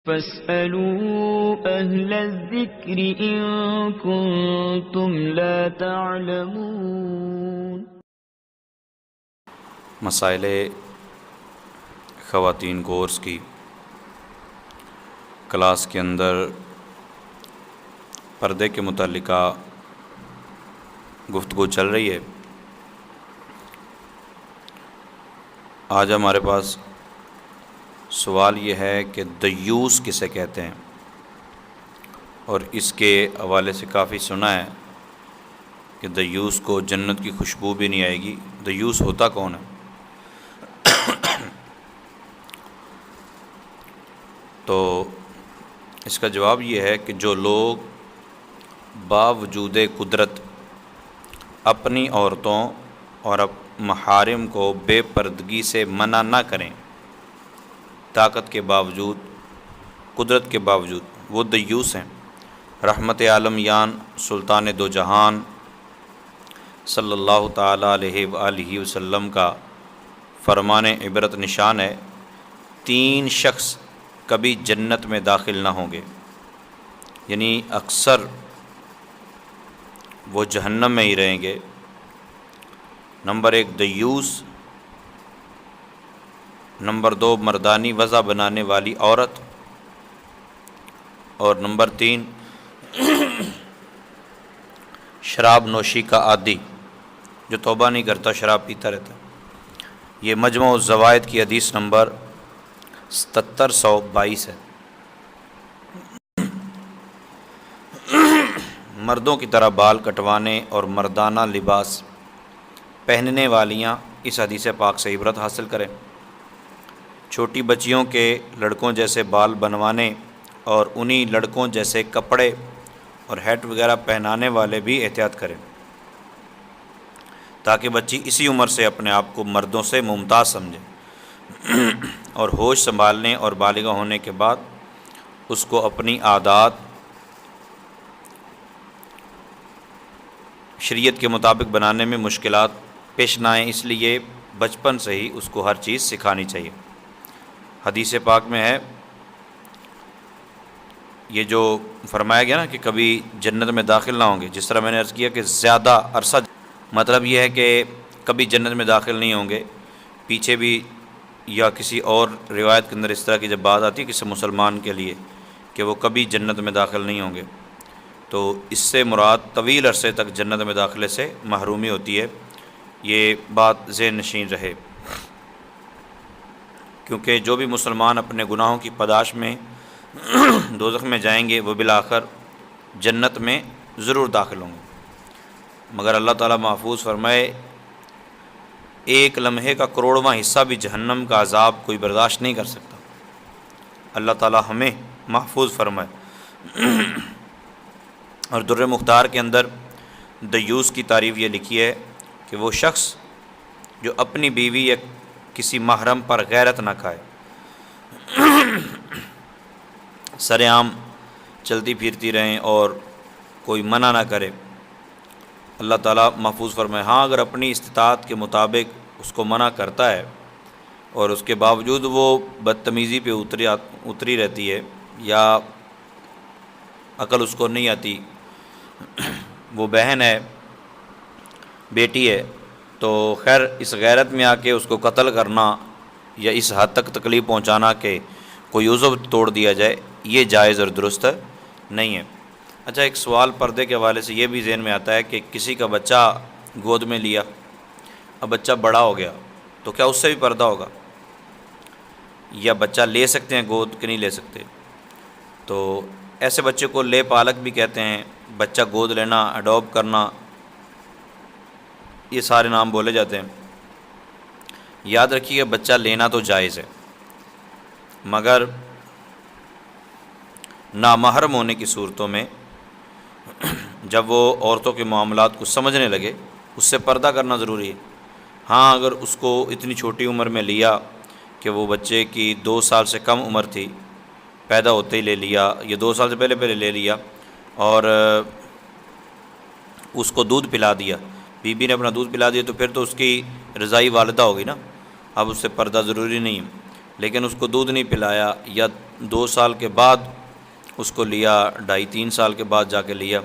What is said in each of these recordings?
فاسألوا أهل الذكر إن كنتم لا تعلمون۔ مسائل خواتین کورس کی کلاس کے اندر پردے کے متعلقہ گفتگو چل رہی ہے۔ آج ہمارے پاس سوال یہ ہے کہ دیوس کسے کہتے ہیں، اور اس کے حوالے سے کافی سنا ہے کہ دیوس کو جنت کی خوشبو بھی نہیں آئے گی۔ دیوس ہوتا کون ہے؟ تو اس کا جواب یہ ہے کہ جو لوگ باوجود قدرت اپنی عورتوں اور محارم کو بے پردگی سے منع نہ کریں، طاقت کے باوجود، قدرت کے باوجود، وہ دیوس ہیں۔ رحمت عالم یان سلطان دو جہان صلی اللہ تعالیٰ علیہ وآلہ وسلم کا فرمان عبرت نشان ہے، 3 شخص کبھی جنت میں داخل نہ ہوں گے، یعنی اکثر وہ جہنم میں ہی رہیں گے۔ نمبر 1 دیوس، نمبر 2 مردانی وضع بنانے والی عورت، اور نمبر 3 شراب نوشی کا عادی جو توبہ نہیں کرتا، شراب پیتا رہتا ہے۔ یہ مجموع الزوائد کی حدیث نمبر 7722 ہے۔ مردوں کی طرح بال کٹوانے اور مردانہ لباس پہننے والیاں اس حدیث پاک سے عبرت حاصل کریں۔ چھوٹی بچیوں کے لڑکوں جیسے بال بنوانے اور انہی لڑکوں جیسے کپڑے اور ہیٹ وغیرہ پہنانے والے بھی احتیاط کریں، تاکہ بچی اسی عمر سے اپنے آپ کو مردوں سے ممتاز سمجھے، اور ہوش سنبھالنے اور بالغہ ہونے کے بعد اس کو اپنی عادات شریعت کے مطابق بنانے میں مشکلات پیش نہ آئیں، اس لیے بچپن سے ہی اس کو ہر چیز سکھانی چاہیے۔ حدیث پاک میں ہے، یہ جو فرمایا گیا نا کہ کبھی جنت میں داخل نہ ہوں گے، جس طرح میں نے عرض کیا کہ زیادہ عرصہ، مطلب یہ ہے کہ کبھی جنت میں داخل نہیں ہوں گے۔ پیچھے بھی یا کسی اور روایت کے اندر اس طرح کی جب بات آتی ہے کسی مسلمان کے لیے کہ وہ کبھی جنت میں داخل نہیں ہوں گے، تو اس سے مراد طویل عرصے تک جنت میں داخلے سے محرومی ہوتی ہے۔ یہ بات ذہن نشین رہے، کیونکہ جو بھی مسلمان اپنے گناہوں کی پاداش میں دوزخ میں جائیں گے وہ بالآخر جنت میں ضرور داخل ہوں گے، مگر اللہ تعالیٰ محفوظ فرمائے 1 لمحے کا کروڑواں حصہ بھی جہنم کا عذاب کوئی برداشت نہیں کر سکتا۔ اللہ تعالیٰ ہمیں محفوظ فرمائے۔ اور در مختار کے اندر دیوس کی تعریف یہ لکھی ہے کہ وہ شخص جو اپنی بیوی یا کسی محرم پر غیرت نہ کھائے، سر عام چلتی پھرتی رہیں اور کوئی منع نہ کرے، اللہ تعالیٰ محفوظ فرمائے۔ ہاں اگر اپنی استطاعت کے مطابق اس کو منع کرتا ہے اور اس کے باوجود وہ بدتمیزی پہ اتری رہتی ہے یا عقل اس کو نہیں آتی، وہ بہن ہے، بیٹی ہے، تو خیر اس غیرت میں آ کے اس کو قتل کرنا یا اس حد تک تکلیف پہنچانا کہ کوئی عضو توڑ دیا جائے، یہ جائز اور درست نہیں ہے۔ اچھا، ایک سوال پردے کے حوالے سے یہ بھی ذہن میں آتا ہے کہ کسی کا بچہ گود میں لیا، اب بچہ بڑا ہو گیا تو کیا اس سے بھی پردہ ہوگا، یا بچہ لے سکتے ہیں گود کہ نہیں لے سکتے؟ تو ایسے بچے کو لے پالک بھی کہتے ہیں، بچہ گود لینا، اڈاپٹ کرنا، یہ سارے نام بولے جاتے ہیں۔ یاد رکھیے بچہ لینا تو جائز ہے، مگر نامحرم ہونے کی صورتوں میں جب وہ عورتوں کے معاملات کو سمجھنے لگے اس سے پردہ کرنا ضروری ہے۔ ہاں اگر اس کو اتنی چھوٹی عمر میں لیا کہ وہ بچے کی 2 سال سے کم عمر تھی، پیدا ہوتے ہی لے لیا یا 2 سال سے پہلے لے لیا اور اس کو دودھ پلا دیا، بی بی نے اپنا دودھ پلا دیا، تو پھر تو اس کی رضائی والدہ ہوگی نا، اب اس سے پردہ ضروری نہیں ہے۔ لیکن اس کو دودھ نہیں پلایا، یا 2 سال کے بعد اس کو لیا، 2.5-3 سال کے بعد جا کے لیا،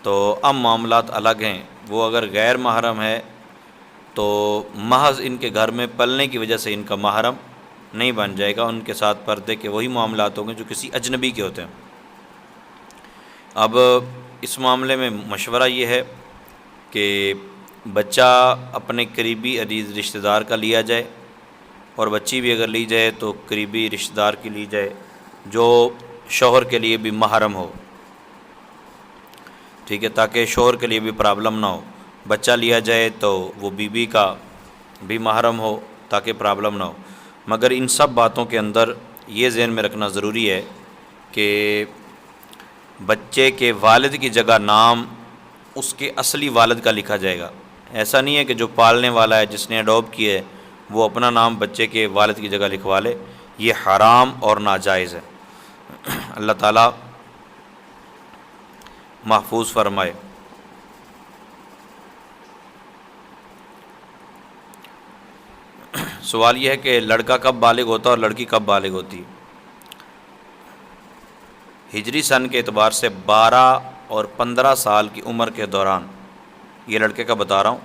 تو اب معاملات الگ ہیں۔ وہ اگر غیر محرم ہے تو محض ان کے گھر میں پلنے کی وجہ سے ان کا محرم نہیں بن جائے گا، ان کے ساتھ پردے کے وہی معاملات ہوں گے جو کسی اجنبی کے ہوتے ہیں۔ اب اس معاملے میں مشورہ یہ ہے کہ بچہ اپنے قریبی عزیز رشتہ دار کا لیا جائے، اور بچی بھی اگر لی جائے تو قریبی رشتہ دار کی لی جائے جو شوہر کے لیے بھی محرم ہو، ٹھیک ہے، تاکہ شوہر کے لیے بھی پرابلم نہ ہو۔ بچہ لیا جائے تو وہ بیوی کا بھی محرم ہو تاکہ پرابلم نہ ہو۔ مگر ان سب باتوں کے اندر یہ ذہن میں رکھنا ضروری ہے کہ بچے کے والد کی جگہ نام اس کے اصلی والد کا لکھا جائے گا۔ ایسا نہیں ہے کہ جو پالنے والا ہے، جس نے اڈاپٹ کیا ہے، وہ اپنا نام بچے کے والد کی جگہ لکھوا لے، یہ حرام اور ناجائز ہے۔ اللہ تعالیٰ محفوظ فرمائے۔ سوال یہ ہے کہ لڑکا کب بالغ ہوتا ہے اور لڑکی کب بالغ ہوتی ہے؟ ہجری سن کے اعتبار سے 12 اور 15 سال کی عمر کے دوران، یہ لڑکے کا بتا رہا ہوں،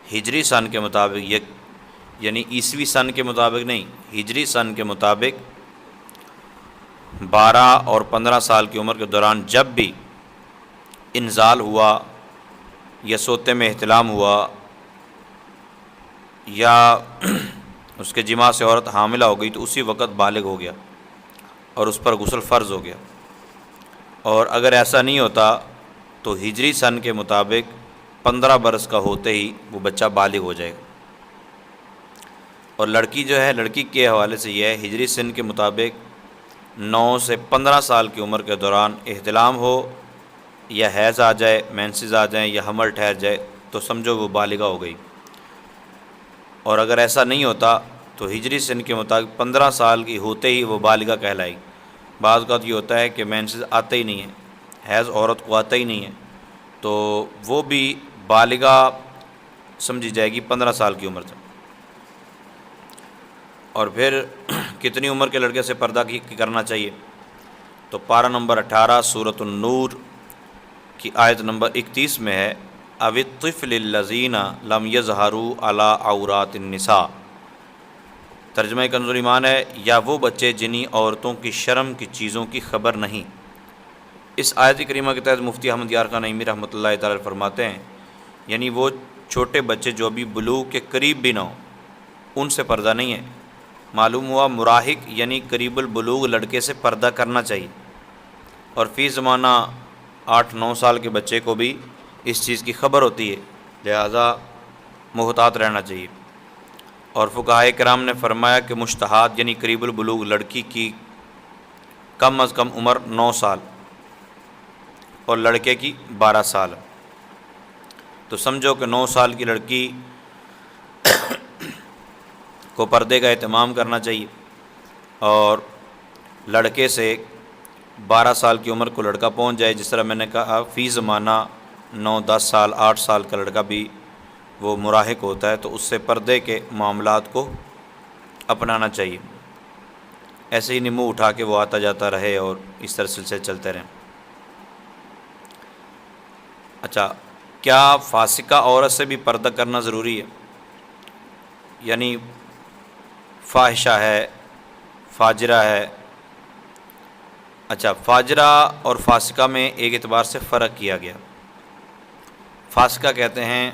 ہجری سن کے مطابق، یہ یعنی عیسوی سن کے مطابق نہیں، ہجری سن کے مطابق 12 اور 15 سال کی عمر کے دوران جب بھی انزال ہوا یا سوتے میں احتلام ہوا یا اس کے جماع سے عورت حاملہ ہو گئی تو اسی وقت بالغ ہو گیا اور اس پر غسل فرض ہو گیا۔ اور اگر ایسا نہیں ہوتا تو ہجری سن کے مطابق 15 برس کا ہوتے ہی وہ بچہ بالغ ہو جائے گا۔ اور لڑکی جو ہے، لڑکی کے حوالے سے یہ ہے، ہجری سن کے مطابق 9 سے 15 سال کی عمر کے دوران احتلام ہو یا حیض آ جائے، مینسز آ جائیں یا حمل ٹھہر جائے تو سمجھو وہ بالغہ ہو گئی۔ اور اگر ایسا نہیں ہوتا تو ہجری سن کے مطابق 15 سال کی ہوتے ہی وہ بالغہ کہلائے گی۔ بعض اوقات یہ ہوتا ہے کہ مینسز آتا ہی نہیں ہے، حیض عورت کو آتا ہی نہیں ہے، تو وہ بھی بالغہ سمجھی جائے گی 15 سال کی عمر سے۔ اور پھر کتنی عمر کے لڑکے سے پردہ کرنا چاہیے؟ تو پارہ نمبر 18 سورۃ النور کی آیت نمبر 31 میں ہے، اوِ الطفل الذین لم یظہروا علی عورات النساء۔ ترجمہ کنز ایمان ہے، یا وہ بچے جنہیں عورتوں کی شرم کی چیزوں کی خبر نہیں۔ اس آیت کریمہ کے تحت مفتی احمد یار خان نعیمی رحمۃ اللہ تعالی فرماتے ہیں، یعنی وہ چھوٹے بچے جو ابھی بلوغ کے قریب بھی نہ ہوں، ان سے پردہ نہیں ہے۔ معلوم ہوا مراہق یعنی قریب البلوغ لڑکے سے پردہ کرنا چاہیے، اور فی زمانہ 8-9 سال کے بچے کو بھی اس چیز کی خبر ہوتی ہے، لہذا محتاط رہنا چاہیے۔ اور فقہائے کرام نے فرمایا کہ مشتہات یعنی قریب البلوغ لڑکی کی کم از کم عمر 9 سال اور لڑکے کی 12 سال، تو سمجھو کہ 9 سال کی لڑکی کو پردے کا اہتمام کرنا چاہیے، اور لڑکے سے 12 سال کی عمر کو لڑکا پہنچ جائے، جس طرح میں نے کہا فی زمانہ 9-10 سال 8 سال کا لڑکا بھی وہ مراہق ہوتا ہے، تو اس سے پردے کے معاملات کو اپنانا چاہیے، ایسے ہی نہیں منہ اٹھا کے وہ آتا جاتا رہے اور اس طرح سلسلے چلتے رہیں۔ اچھا، کیا فاسقہ عورت سے بھی پردہ کرنا ضروری ہے؟ یعنی فاحشہ ہے، فاجرہ ہے۔ اچھا، فاجرہ اور فاسقہ میں ایک اعتبار سے فرق کیا گیا۔ فاسقہ کہتے ہیں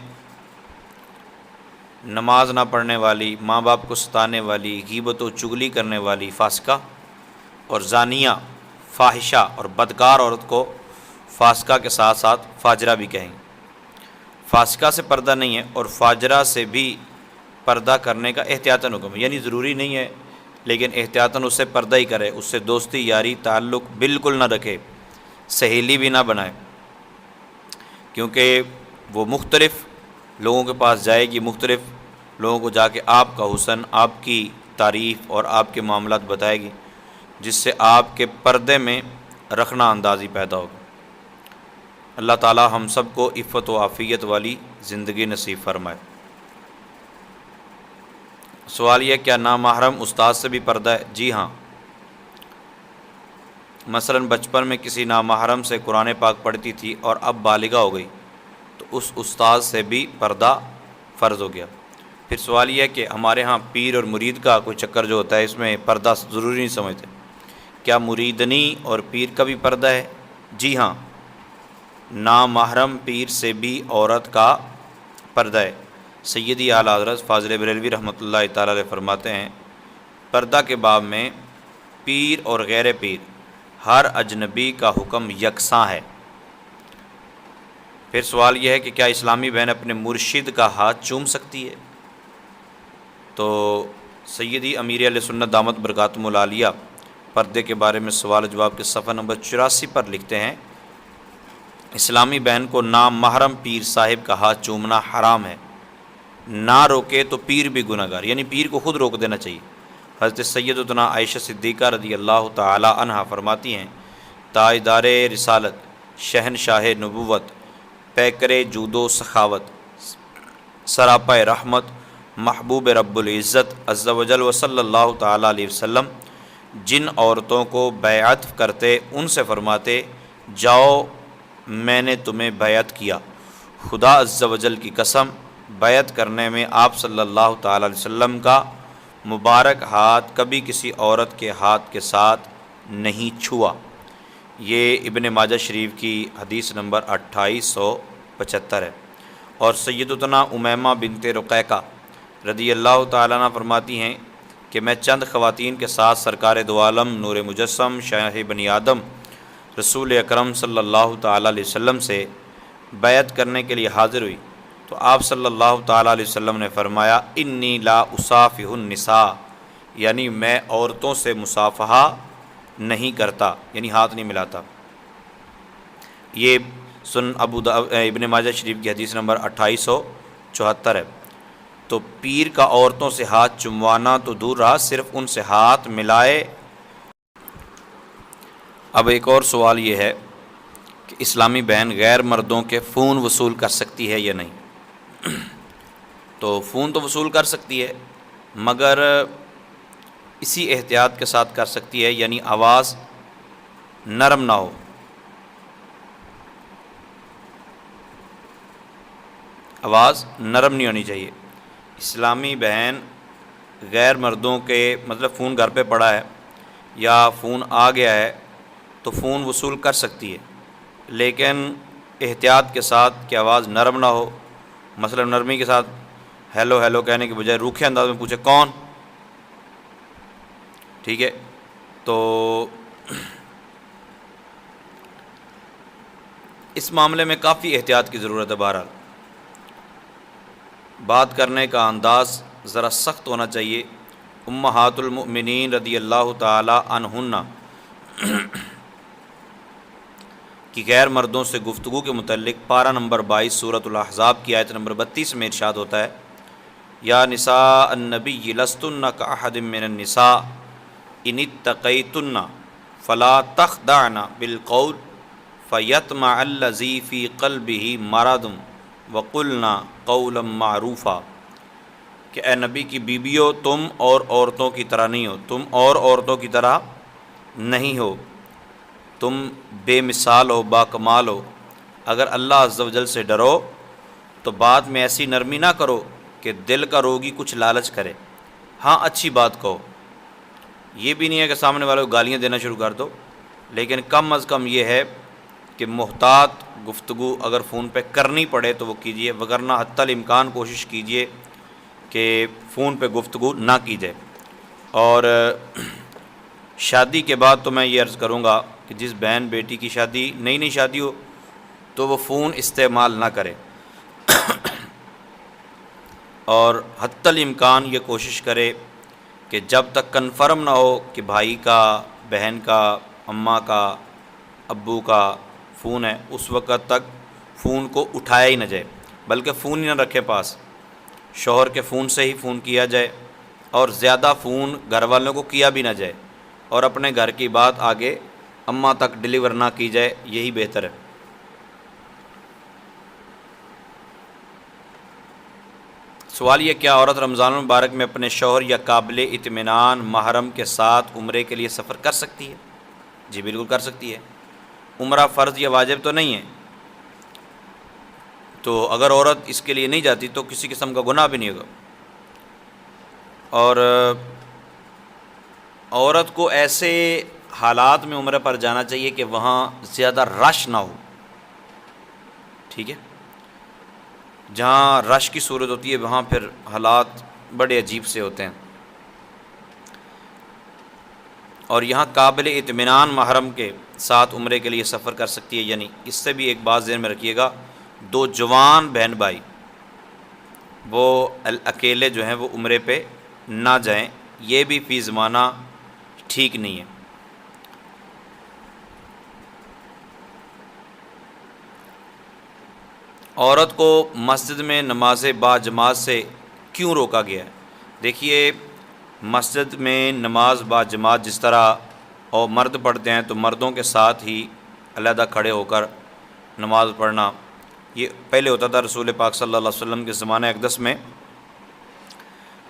نماز نہ پڑھنے والی، ماں باپ کو ستانے والی، غیبت و چغلی کرنے والی فاسقہ، اور زانیہ فاحشہ اور بدکار عورت کو فاسقہ کے ساتھ ساتھ فاجرہ بھی کہیں۔ فاسقہ سے پردہ نہیں ہے، اور فاجرہ سے بھی پردہ کرنے کا احتیاطاً حکم ہے، یعنی ضروری نہیں ہے لیکن احتیاطاً اس سے پردہ ہی کرے، اس سے دوستی یاری تعلق بالکل نہ رکھے، سہیلی بھی نہ بنائے، کیونکہ وہ مختلف لوگوں کے پاس جائے گی، مختلف لوگوں کو جا کے آپ کا حسن، آپ کی تعریف اور آپ کے معاملات بتائے گی، جس سے آپ کے پردے میں رکھنا اندازی پیدا ہوگا۔ اللہ تعالی ہم سب کو عفت و عافیت والی زندگی نصیب فرمائے۔ سوال یہ کیا نامحرم استاد سے بھی پردہ ہے؟ جی ہاں، مثلا بچپن میں کسی نامحرم سے قرآن پاک پڑھتی تھی اور اب بالغہ ہو گئی تو اس استاد سے بھی پردہ فرض ہو گیا۔ پھر سوال یہ ہے کہ ہمارے ہاں پیر اور مرید کا کوئی چکر جو ہوتا ہے اس میں پردہ ضروری نہیں سمجھتے، کیا مریدنی اور پیر کا بھی پردہ ہے؟ جی ہاں، نامحرم پیر سے بھی عورت کا پردہ ہے۔ سیدی اعلیٰ حضرت فاضل بریلوی رحمۃ اللہ تعالی علیہ فرماتے ہیں پردہ کے باب میں پیر اور غیر پیر ہر اجنبی کا حکم یکساں ہے۔ پھر سوال یہ ہے کہ کیا اسلامی بہن اپنے مرشد کا ہاتھ چوم سکتی ہے؟ تو سیدی امیر علیہ سنت دامت برکاتہم العالیہ پردے کے بارے میں سوال و جواب کے صفحہ نمبر 84 پر لکھتے ہیں اسلامی بہن کو نامحرم پیر صاحب کا ہاتھ چومنا حرام ہے، نہ روکے تو پیر بھی گناہ گار، یعنی پیر کو خود روک دینا چاہیے۔ حضرت سیدتنا عائشہ صدیقہ رضی اللہ تعالی عنہا فرماتی ہیں تاجدار رسالت، شہنشاہ نبوت، پیکر جود و سخاوت، سراپا رحمت، محبوب رب العزت عز و جل و صلی اللہ تعالی علیہ وسلم جن عورتوں کو بیعت کرتے ان سے فرماتے جاؤ میں نے تمہیں بیعت کیا، خدا عز و جل کی قسم بیعت کرنے میں آپ صلی اللہ تعالی علیہ وسلم کا مبارک ہاتھ کبھی کسی عورت کے ہاتھ کے ساتھ نہیں چھوا۔ یہ ابن ماجہ شریف کی حدیث نمبر 2875 ہے۔ اور سیدتنا امیمہ بنت رقیقہ رضی اللہ تعالیٰ عنہ فرماتی ہیں کہ میں چند خواتین کے ساتھ سرکار دو عالم نور مجسم شاہ بنی آدم رسول اکرم صلی اللہ تعالیٰ علیہ وسلم سے بیعت کرنے کے لیے حاضر ہوئی تو آپ صلی اللہ تعالیٰ علیہ وسلم نے فرمایا انی لا اصافح النساء، یعنی میں عورتوں سے مصافحہ نہیں کرتا، یعنی ہاتھ نہیں ملاتا۔ یہ سن ابن ماجہ شریف کی حدیث نمبر 2874 ہے۔ تو پیر کا عورتوں سے ہاتھ چموانا تو دور رہا، صرف ان سے ہاتھ ملائے۔ اب ایک اور سوال یہ ہے کہ اسلامی بہن غیر مردوں کے فون وصول کر سکتی ہے یا نہیں؟ تو فون تو وصول کر سکتی ہے مگر اسی احتیاط کے ساتھ کر سکتی ہے، یعنی آواز نرم نہ ہو، آواز نرم نہیں ہونی چاہیے۔ اسلامی بہن غیر مردوں کے مطلب فون گھر پہ پڑا ہے یا فون آ گیا ہے تو فون وصول کر سکتی ہے، لیکن احتیاط کے ساتھ کہ آواز نرم نہ ہو، مثلا نرمی کے ساتھ ہیلو ہیلو کہنے کے بجائے روکھے انداز میں پوچھے کون، ٹھیک ہے؟ تو اس معاملے میں کافی احتیاط کی ضرورت ہے۔ بہرحال بات کرنے کا انداز ذرا سخت ہونا چاہیے۔ امہات المؤمنین رضی اللہ تعالی عنہن کی غیر مردوں سے گفتگو کے متعلق پارہ نمبر 22 سورۃ الاحزاب کی آیت نمبر 32 میں ارشاد ہوتا ہے یا نساء النبی لستن کاحد من النساء ان اتقیتن فلا تخضعن بالقول فیطمع الذی فی قلبہ مرض وقلنا قولا معروفا، کہ اے نبی کی بیویو تم اور عورتوں کی طرح نہیں ہو، تم اور عورتوں کی طرح نہیں ہو، تم بے مثال ہو، با کمال ہو۔ اگر اللہ عز و جل سے ڈرو تو بات میں ایسی نرمی نہ کرو کہ دل کا روگی کچھ لالچ کرے، ہاں اچھی بات کہو، یہ بھی نہیں ہے کہ سامنے والوں کو گالیاں دینا شروع کر دو، لیکن کم از کم یہ ہے کہ محتاط گفتگو اگر فون پہ کرنی پڑے تو وہ کیجیے، وگرنہ حتی الامکان کوشش کیجیے کہ فون پہ گفتگو نہ کی جائے۔ اور شادی کے بعد تو میں یہ عرض کروں گا کہ جس بہن بیٹی کی شادی نئی شادی ہو تو وہ فون استعمال نہ کرے، اور حتی الامکان یہ کوشش کرے کہ جب تک کنفرم نہ ہو کہ بھائی کا، بہن کا، اماں کا، ابو کا فون ہے، اس وقت تک فون کو اٹھایا ہی نہ جائے، بلکہ فون ہی نہ رکھے پاس، شوہر کے فون سے ہی فون کیا جائے، اور زیادہ فون گھر والوں کو کیا بھی نہ جائے، اور اپنے گھر کی بات آگے اماں تک ڈیلیور نہ کی جائے، یہی بہتر ہے۔ سوال یہ، کیا عورت رمضان المبارک میں اپنے شوہر یا قابل اطمینان محرم کے ساتھ عمرے کے لیے سفر کر سکتی ہے؟ جی بالکل کر سکتی ہے۔ عمرہ فرض یا واجب تو نہیں ہے، تو اگر عورت اس کے لیے نہیں جاتی تو کسی قسم کا گناہ بھی نہیں ہوگا۔ اور عورت کو ایسے حالات میں عمرے پر جانا چاہیے کہ وہاں زیادہ رش نہ ہو، ٹھیک ہے؟ جہاں رش کی صورت ہوتی ہے وہاں پھر حالات بڑے عجیب سے ہوتے ہیں۔ اور یہاں قابل اطمینان محرم کے ساتھ عمرے کے لیے سفر کر سکتی ہے، یعنی اس سے بھی ایک بات ذہن میں رکھیے گا، دو جوان بہن بھائی وہ اکیلے جو ہیں وہ عمرے پہ نہ جائیں، یہ بھی فی زمانہ ٹھیک نہیں ہے۔ عورت کو مسجد میں نماز با جماعت سے کیوں روکا گیا ہے؟ دیکھیے، مسجد میں نماز با جماعت جس طرح اور مرد پڑھتے ہیں تو مردوں کے ساتھ ہی علیحدہ کھڑے ہو کر نماز پڑھنا، یہ پہلے ہوتا تھا رسول پاک صلی اللہ علیہ وسلم کے زمانہ اقدس میں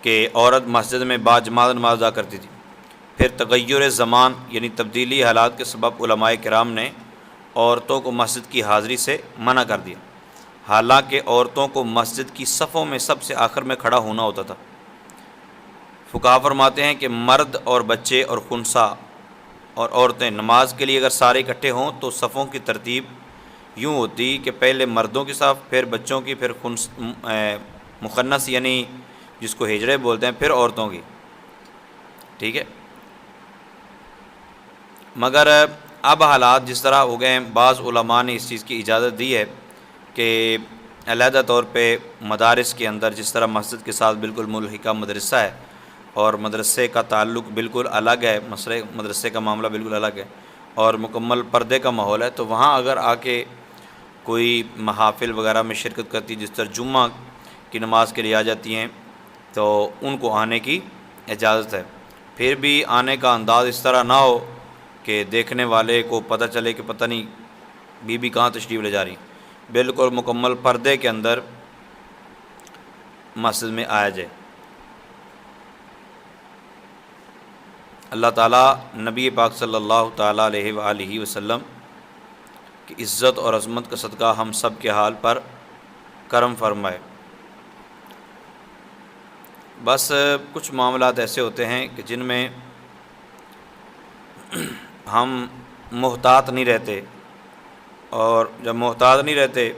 کہ عورت مسجد میں با جماعت نماز ادا کرتی تھی۔ پھر تغیر زمان یعنی تبدیلی حالات کے سبب علماء کرام نے عورتوں کو مسجد کی حاضری سے منع کر دیا، حالانکہ عورتوں کو مسجد کی صفوں میں سب سے آخر میں کھڑا ہونا ہوتا تھا۔ فقہا فرماتے ہیں کہ مرد اور بچے اور خنثیٰ اور عورتیں نماز کے لیے اگر سارے اکٹھے ہوں تو صفوں کی ترتیب یوں ہوتی کہ پہلے مردوں کی صف، پھر بچوں کی، پھر مخنث یعنی جس کو ہجڑے بولتے ہیں، پھر عورتوں کی، ٹھیک ہے؟ مگر اب حالات جس طرح ہو گئے ہیں، بعض علماء نے اس چیز کی اجازت دی ہے کہ علیحدہ طور پہ مدارس کے اندر جس طرح مسجد کے ساتھ بالکل ملحقہ مدرسہ ہے اور مدرسے کا تعلق بالکل الگ ہے، مدرسے کا معاملہ بالکل الگ ہے اور مکمل پردے کا ماحول ہے، تو وہاں اگر آ کے کوئی محافل وغیرہ میں شرکت کرتی جس طرح جمعہ کی نماز کے لیے آ جاتی ہیں تو ان کو آنے کی اجازت ہے۔ پھر بھی آنے کا انداز اس طرح نہ ہو کہ دیکھنے والے کو پتہ چلے کہ پتہ نہیں بی بی کہاں تشریف لے جا رہی، بالکل مکمل پردے کے اندر مسجد میں آیا جائے۔ اللہ تعالیٰ نبی پاک صلی اللہ تعالیٰ علیہ وآلہ وسلم کی عزت اور عظمت کا صدقہ ہم سب کے حال پر کرم فرمائے۔ بس کچھ معاملات ایسے ہوتے ہیں کہ جن میں ہم محتاط نہیں رہتے، اور جب محتاط نہیں رہتے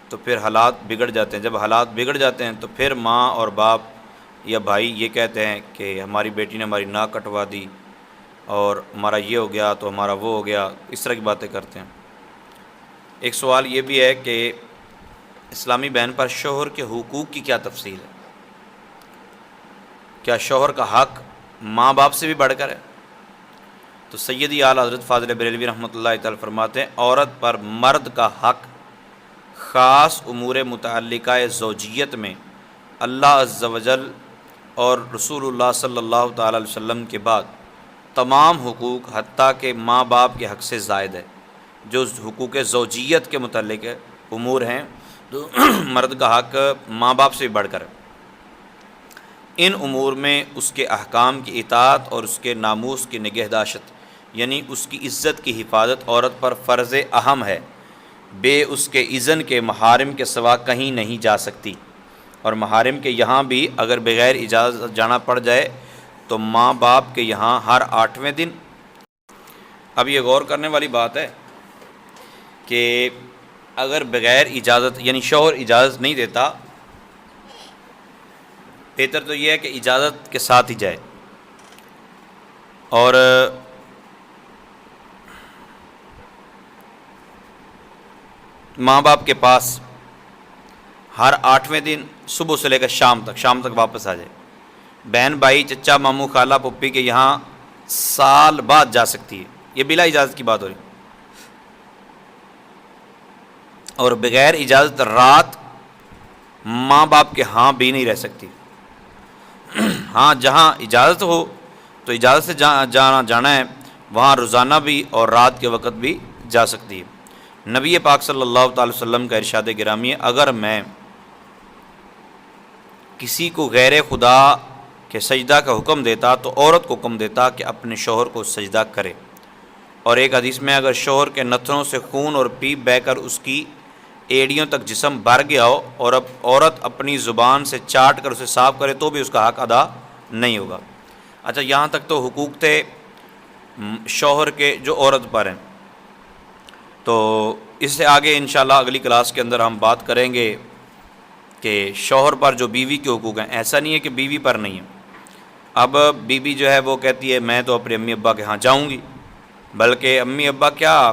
تو پھر حالات بگڑ جاتے ہیں۔ جب حالات بگڑ جاتے ہیں تو پھر ماں اور باپ یا بھائی یہ کہتے ہیں کہ ہماری بیٹی نے ہماری ناک کٹوا دی اور ہمارا یہ ہو گیا تو ہمارا وہ ہو گیا، اس طرح کی باتیں کرتے ہیں۔ ایک سوال یہ بھی ہے کہ اسلامی بہن پر شوہر کے حقوق کی کیا تفصیل ہے؟ کیا شوہر کا حق ماں باپ سے بھی بڑھ کر ہے؟ تو سیدی اعلیٰ حضرت فاضل بریلوی رحمۃ اللہ تعالی فرماتے ہیں، عورت پر مرد کا حق خاص امور متعلقہ زوجیت میں اللہ عز و جل اور رسول اللہ صلی اللہ تعالی علیہ وسلم کے بعد تمام حقوق حتیٰ کہ ماں باپ کے حق سے زائد ہے۔ جو حقوق زوجیت کے متعلق امور ہیں تو مرد کا حق ماں باپ سے بھی بڑھ کر ہے۔ ان امور میں اس کے احکام کی اطاعت اور اس کے ناموس کی نگہداشت یعنی اس کی عزت کی حفاظت عورت پر فرض اہم ہے، بے اس کے اذن کے محارم کے سوا کہیں نہیں جا سکتی، اور محارم کے یہاں بھی اگر بغیر اجازت جانا پڑ جائے تو ماں باپ کے یہاں ہر 8ویں دن۔ اب یہ غور کرنے والی بات ہے کہ اگر بغیر اجازت یعنی شوہر اجازت نہیں دیتا، بہتر تو یہ ہے کہ اجازت کے ساتھ ہی جائے، اور ماں باپ کے پاس ہر 8ویں دن صبح سے لے کر شام تک واپس آ جائے۔ بہن بھائی چچا ماموں خالہ پھپھی کے یہاں سال بعد جا سکتی ہے، یہ بلا اجازت کی بات ہو رہی، اور بغیر اجازت رات ماں باپ کے ہاں بھی نہیں رہ سکتی۔ ہاں جہاں اجازت ہو تو اجازت سے جانا ہے، وہاں روزانہ بھی اور رات کے وقت بھی جا سکتی ہے۔ نبی پاک صلی اللہ تعالی وسلم کا ارشاد گرامی ہے، اگر میں کسی کو غیر خدا کے سجدہ کا حکم دیتا تو عورت کو حکم دیتا کہ اپنے شوہر کو سجدہ کرے۔ اور ایک حدیث میں اگر شوہر کے نتنوں سے خون اور پیپ بہہ کر اس کی ایڑیوں تک جسم بھر گیا ہو اور اب عورت اپنی زبان سے چاٹ کر اسے صاف کرے تو بھی اس کا حق ادا نہیں ہوگا۔ اچھا، یہاں تک تو حقوق تھے شوہر کے جو عورت پر ہیں۔ تو اس سے آگے انشاءاللہ اگلی کلاس کے اندر ہم بات کریں گے کہ شوہر پر جو بیوی کے حقوق ہیں۔ ایسا نہیں ہے کہ بیوی پر نہیں ہے۔ اب بیوی جو ہے وہ کہتی ہے میں تو اپنے امی ابا کے ہاں جاؤں گی، بلکہ امی ابا کیا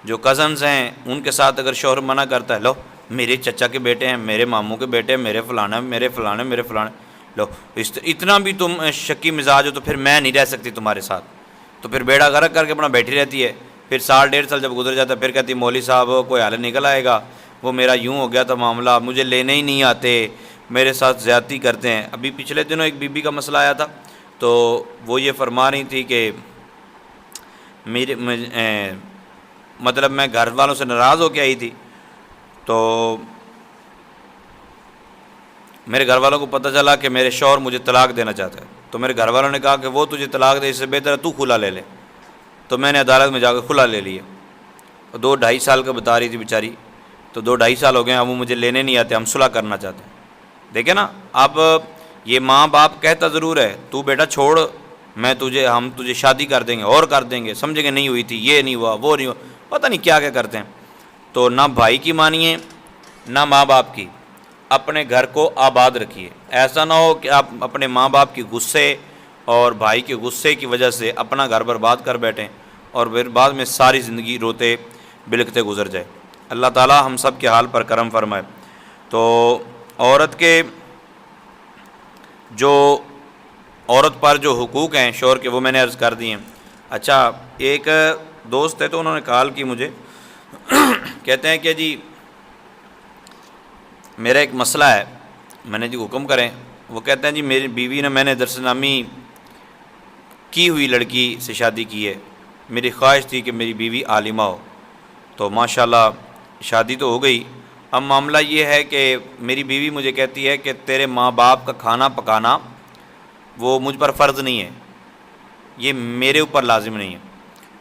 جو کزنز ہیں ان کے ساتھ اگر شوہر منع کرتا ہے، لو میرے چچا کے بیٹے ہیں، میرے ماموں کے بیٹے ہیں، میرے فلانا، میرے فلانے، میرے فلانے، لو اتنا بھی تم شکی مزاج ہو تو پھر میں نہیں رہ سکتی تمہارے ساتھ، تو پھر بیڑا غرق کر کے اپنا بیٹھی رہتی ہے۔ پھر سال ڈیڑھ سال جب گزر جاتا ہے پھر کہتی ہے مولوی صاحب کوئی حل نکل آئے گا، وہ میرا یوں ہو گیا تھا معاملہ، مجھے لینے ہی نہیں آتے، میرے ساتھ زیادتی کرتے ہیں۔ ابھی پچھلے دنوں ایک بی بی کا مسئلہ آیا تھا، تو وہ یہ فرما رہی تھی کہ مطلب میں گھر والوں سے ناراض ہو کے آئی تھی، تو میرے گھر والوں کو پتہ چلا کہ میرے شوہر مجھے طلاق دینا چاہتا ہے، تو میرے گھر والوں نے کہا کہ وہ تجھے طلاق دے اس سے بہتر ہے تو کھلا لے لے، تو میں نے عدالت میں جا کے کھلا لے لیا۔ 2-2.5 سال کا بتا رہی تھی بیچاری، تو 2-2.5 سال ہو گئے ہیں، اب وہ مجھے لینے نہیں آتے، ہم صلح کرنا چاہتے ہیں۔ دیکھیں نا، اب یہ ماں باپ کہتا ضرور ہے تو بیٹا چھوڑ، ہم تجھے شادی کر دیں گے اور کر دیں گے، سمجھے کہ نہیں ہوئی تھی، یہ نہیں ہوا، وہ نہیں ہوا، پتہ نہیں کیا کیا کرتے ہیں۔ تو نہ بھائی کی مانیے نہ ماں باپ کی، اپنے گھر کو آباد رکھیے۔ ایسا نہ ہو کہ آپ اپنے ماں باپ کی غصے اور بھائی کے غصے کی وجہ سے اپنا گھر برباد کر بیٹھیں اور پھر بعد میں ساری زندگی روتے بلکتے گزر جائے۔ اللہ تعالی ہم سب کے حال پر کرم فرمائے۔ تو عورت پر جو حقوق ہیں شوہر کے وہ میں نے عرض کر دی ہیں۔ اچھا، ایک دوست ہے تو انہوں نے کال کی مجھے، کہتے ہیں کہ جی میرا ایک مسئلہ ہے، میں نے جی حکم کریں۔ وہ کہتے ہیں جی میری بیوی نے، میں نے درس نامی کی ہوئی لڑکی سے شادی کی ہے، میری خواہش تھی کہ میری بیوی عالمہ ہو، تو ماشاءاللہ شادی تو ہو گئی۔ اب معاملہ یہ ہے کہ میری بیوی مجھے کہتی ہے کہ تیرے ماں باپ کا کھانا پکانا وہ مجھ پر فرض نہیں ہے، یہ میرے اوپر لازم نہیں ہے،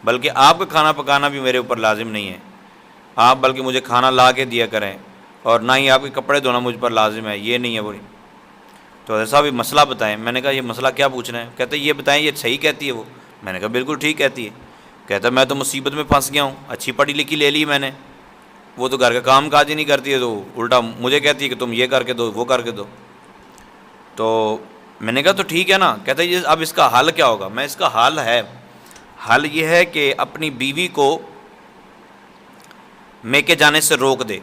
بلکہ آپ کا کھانا پکانا بھی میرے اوپر لازم نہیں ہے، آپ بلکہ مجھے کھانا لا کے دیا کریں، اور نہ ہی آپ کے کپڑے دھونا مجھ پر لازم ہے، یہ نہیں ہے بولی۔ تو ایسا بھی مسئلہ بتائیں۔ میں نے کہا یہ مسئلہ کیا پوچھنا ہے؟ کہتے یہ بتائیں یہ صحیح کہتی ہے وہ؟ میں نے کہا بالکل ٹھیک کہتی ہے۔ کہتا میں تو مصیبت میں پھنس گیا ہوں، اچھی پڑھی لکھی لے لی میں نے، وہ تو گھر کا کام کاج ہی نہیں کرتی ہے، تو الٹا مجھے کہتی ہے کہ تم یہ کر کے دو، وہ کر کے دو۔ تو میں نے کہا تو ٹھیک ہے نا۔ کہتا ہے اب اس کا حل کیا ہوگا؟ میں اس کا حل یہ ہے کہ اپنی بیوی کو میکے جانے سے روک دے،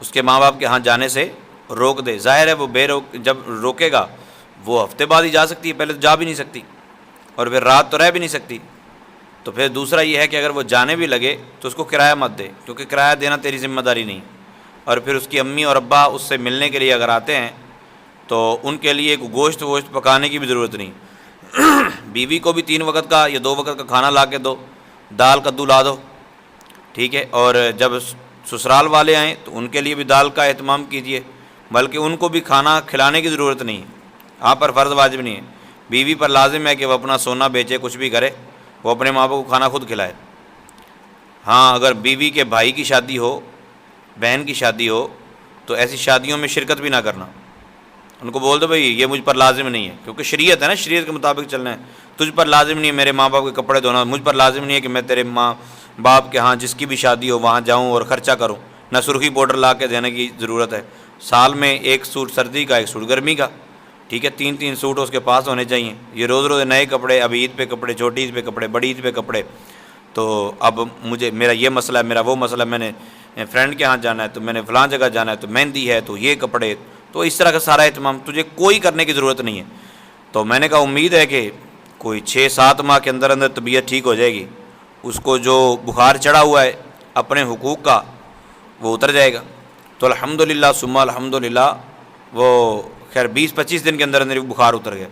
اس کے ماں باپ کے ہاں جانے سے روک دے۔ ظاہر ہے وہ جب روکے گا وہ ہفتے بعد ہی جا سکتی ہے، پہلے تو جا بھی نہیں سکتی، اور پھر رات تو رہ بھی نہیں سکتی۔ تو پھر دوسرا یہ ہے کہ اگر وہ جانے بھی لگے تو اس کو کرایہ مت دے، کیونکہ کرایہ دینا تیری ذمہ داری نہیں۔ اور پھر اس کی امی اور ابا اس سے ملنے کے لیے اگر آتے ہیں تو ان کے لیے گوشت پکانے کی بھی ضرورت نہیں۔ بیوی کو بھی 3 وقت کا یا 2 وقت کا کھانا لا کے دو، دال کدو لا دو، ٹھیک ہے۔ اور جب سسرال والے آئیں تو ان کے لیے بھی دال کا اہتمام کیجیے، بلکہ ان کو بھی کھانا کھلانے کی ضرورت نہیں ہے، آپ پر فرض واجب نہیں ہے۔ بیوی پر لازم ہے کہ وہ اپنا سونا بیچے، کچھ بھی کرے، وہ اپنے ماں باپ کو کھانا خود کھلائے۔ ہاں، اگر بیوی کے بھائی کی شادی ہو، بہن کی شادی ہو، تو ایسی شادیوں میں شرکت بھی نہ کرنا، ان کو بول دو بھائی یہ مجھ پر لازم نہیں ہے، کیونکہ شریعت ہے نا، شریعت کے مطابق چلنا ہے۔ تجھ پر لازم نہیں ہے میرے ماں باپ کے کپڑے دھونا، مجھ پر لازم نہیں ہے کہ میں تیرے ماں باپ کے ہاں جس کی بھی شادی ہو وہاں جاؤں اور خرچہ کروں، نہ سرخی پاؤڈر لا کے دینے کی ضرورت ہے۔ سال میں 1 سوٹ سردی کا، 1 سوٹ گرمی کا، ٹھیک ہے، 3 سوٹ اس کے پاس ہونے چاہیے۔ یہ روز نئے کپڑے، اب عید پہ کپڑے، چھوٹی عید پہ کپڑے، بڑی عید پہ کپڑے۔ تو اب میرا یہ مسئلہ ہے، میرا وہ مسئلہ، میں نے فرینڈ کے ہاں جانا ہے تو میں نے فلاں جگہ جانا ہے تو مہندی ہے تو یہ کپڑے، تو اس طرح کا سارا اہتمام تجھے کوئی کرنے کی ضرورت نہیں ہے۔ تو میں نے کہا امید ہے کہ کوئی 6-7 ماہ کے اندر طبیعت ٹھیک ہو جائے گی، اس کو جو بخار چڑھا ہوا ہے اپنے حقوق کا وہ اتر جائے گا۔ تو الحمدللہ ثم الحمدللہ وہ خیر 20-25 دن کے اندر بخار اتر گیا۔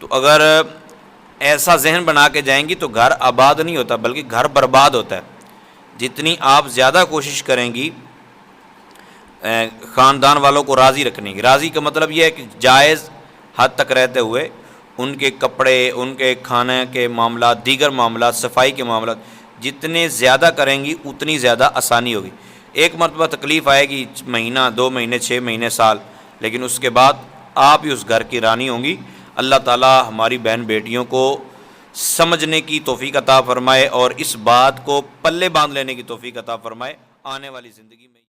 تو اگر ایسا ذہن بنا کے جائیں گی تو گھر آباد نہیں ہوتا بلکہ گھر برباد ہوتا ہے۔ جتنی آپ زیادہ کوشش کریں گی خاندان والوں کو راضی رکھنے کی. راضی کا مطلب یہ ہے کہ جائز حد تک رہتے ہوئے ان کے کپڑے، ان کے کھانے کے معاملات، دیگر معاملات، صفائی کے معاملات جتنے زیادہ کریں گی اتنی زیادہ آسانی ہوگی. ایک مرتبہ تکلیف آئے گی، مہینہ، 2 مہینے، 6 مہینے، سال، لیکن اس کے بعد آپ ہی اس گھر کی رانی ہوں گی. اللہ تعالی ہماری بہن بیٹیوں کو سمجھنے کی توفیق عطا فرمائے اور اس بات کو پلے باندھ لینے کی توفیق عطا فرمائے آنے والی زندگی میں.